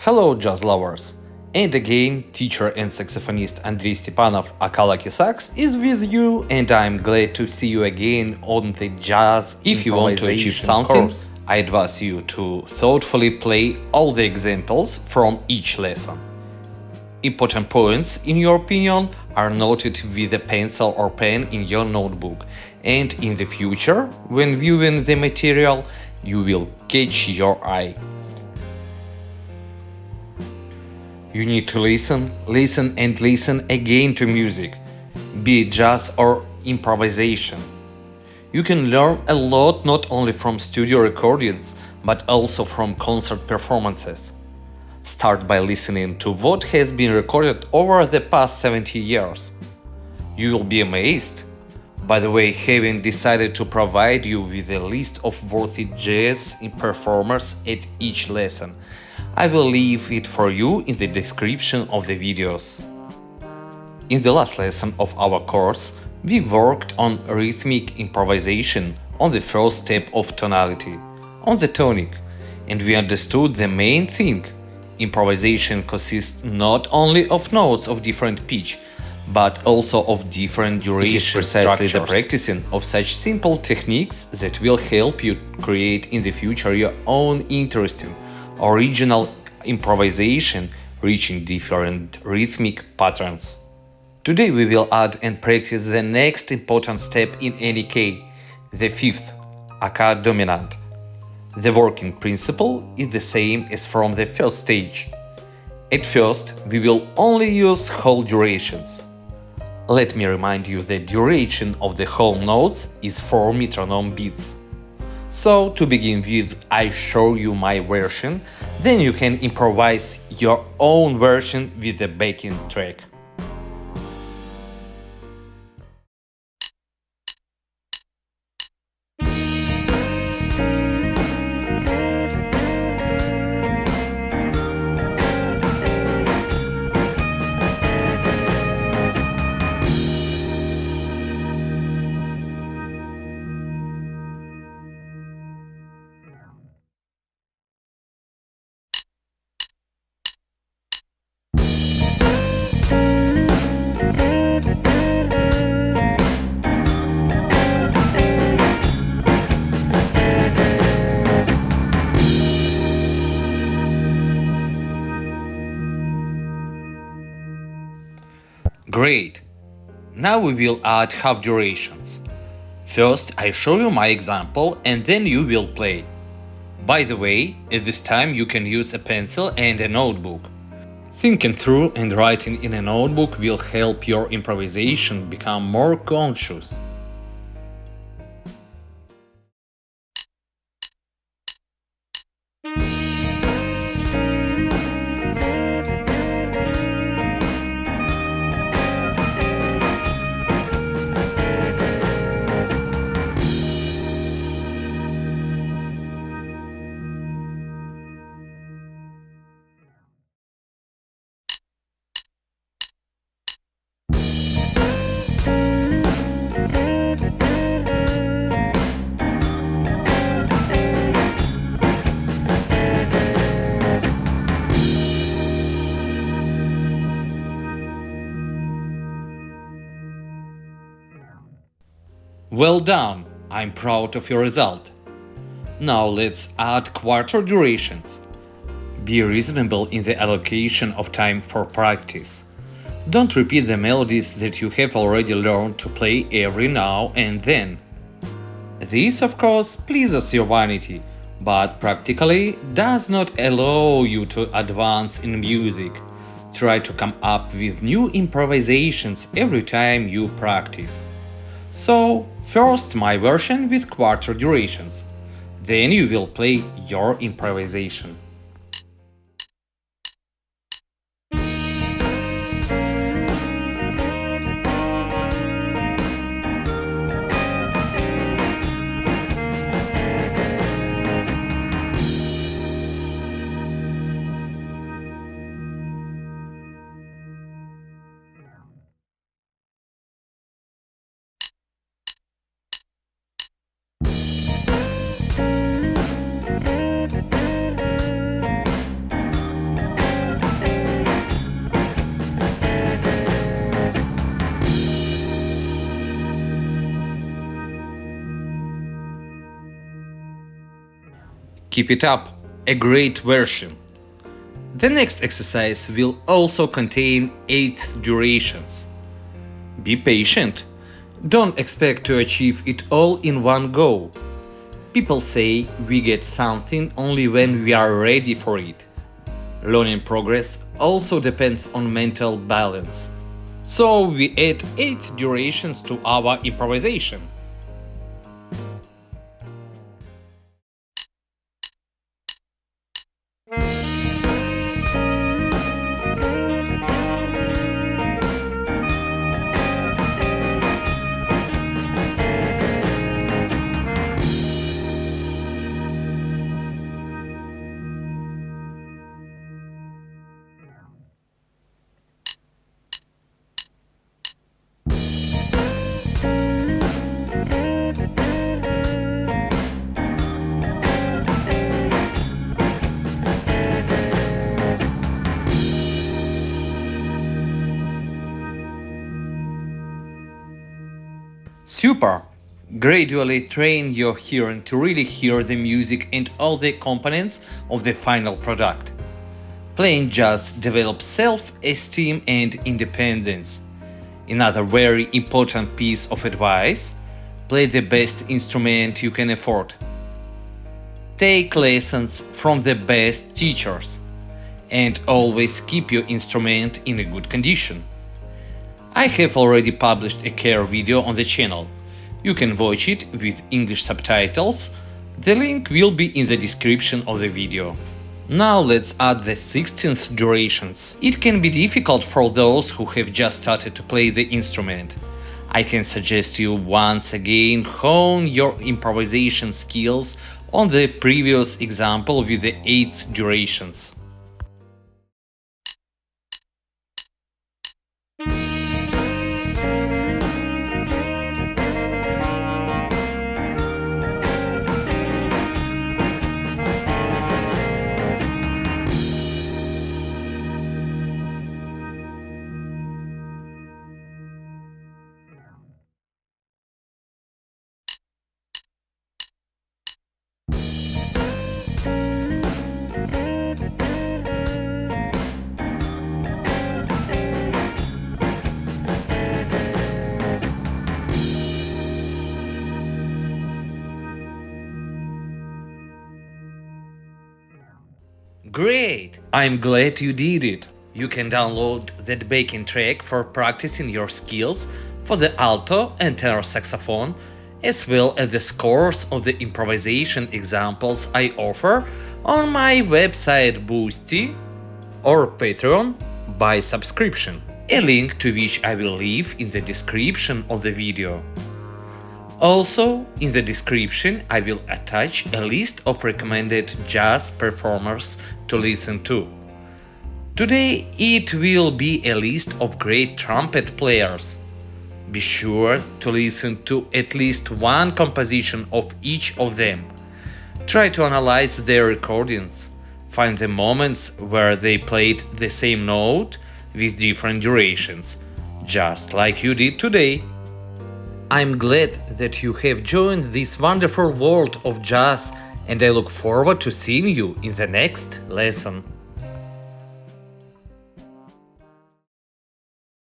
Hello, jazz lovers! And again, teacher and saxophonist Andrei Stepanov, aka LuckySAX, is with you, and I'm glad to see you again on the jazz If you want to achieve improvisation something, course. I advise you to thoughtfully play all the examples from each lesson. Important points, in your opinion, are noted with a pencil or pen in your notebook, and in the future, when viewing the material, you will catch your eye. You need to listen, listen, and listen again to music, be it jazz or improvisation. You can learn a lot not only from studio recordings, but also from concert performances. Start by listening to what has been recorded over the past 70 years. You will be amazed. By the way, having decided to provide you with a list of worthy jazz performers at each lesson, I will leave it for you in the description of the videos. In the last lesson of our course, we worked on rhythmic improvisation on the first step of tonality, on the tonic, and we understood the main thing. Improvisation consists not only of notes of different pitch, but also of different duration. It is precisely the structures. Practicing of such simple techniques that will help you create in the future your own interesting, original improvisation reaching different rhythmic patterns. Today we will add and practice the next important step in any key, the fifth, aka dominant. The working principle is the same as from the first stage. At first, we will only use whole durations. Let me remind you that duration of the whole notes is 4 metronome beats. So, to begin with, I show you my version, then you can improvise your own version with the backing track. Great! Now we will add half durations. First, I show you my example and then you will play. By the way, at this time you can use a pencil and a notebook. Thinking through and writing in a notebook will help your improvisation become more conscious. Well done! I'm proud of your result. Now let's add quarter durations. Be reasonable in the allocation of time for practice. Don't repeat the melodies that you have already learned to play every now and then. This, of course, pleases your vanity, but practically does not allow you to advance in music. Try to come up with new improvisations every time you practice. So, first my version with quarter durations. Then you will play your improvisation. Keep it up, a great version. The next exercise will also contain eighth durations. Be patient. Don't expect to achieve it all in one go. People say we get something only when we are ready for it. Learning progress also depends on mental balance. So we add 8 durations to our improvisation. Super! Gradually train your hearing to really hear the music and all the components of the final product. Playing jazz develops self-esteem and independence. Another very important piece of advice: play the best instrument you can afford. Take lessons from the best teachers. And always keep your instrument in a good condition. I have already published a care video on the channel. You can watch it with English subtitles. The link will be in the description of the video. Now let's add the 16th durations. It can be difficult for those who have just started to play the instrument. I can suggest you once again hone your improvisation skills on the previous example with the 8th durations. Great! I'm glad you did it. You can download that backing track for practicing your skills for the alto and tenor saxophone, as well as the scores of the improvisation examples I offer on my website Boosty or Patreon by subscription, a link to which I will leave in the description of the video. Also, in the description I will attach a list of recommended jazz performers to listen to. Today it will be a list of great trumpet players. Be sure to listen to at least one composition of each of them. Try to analyze their recordings. Find the moments where they played the same note with different durations, just like you did today. I'm glad that you have joined this wonderful world of jazz, and I look forward to seeing you in the next lesson.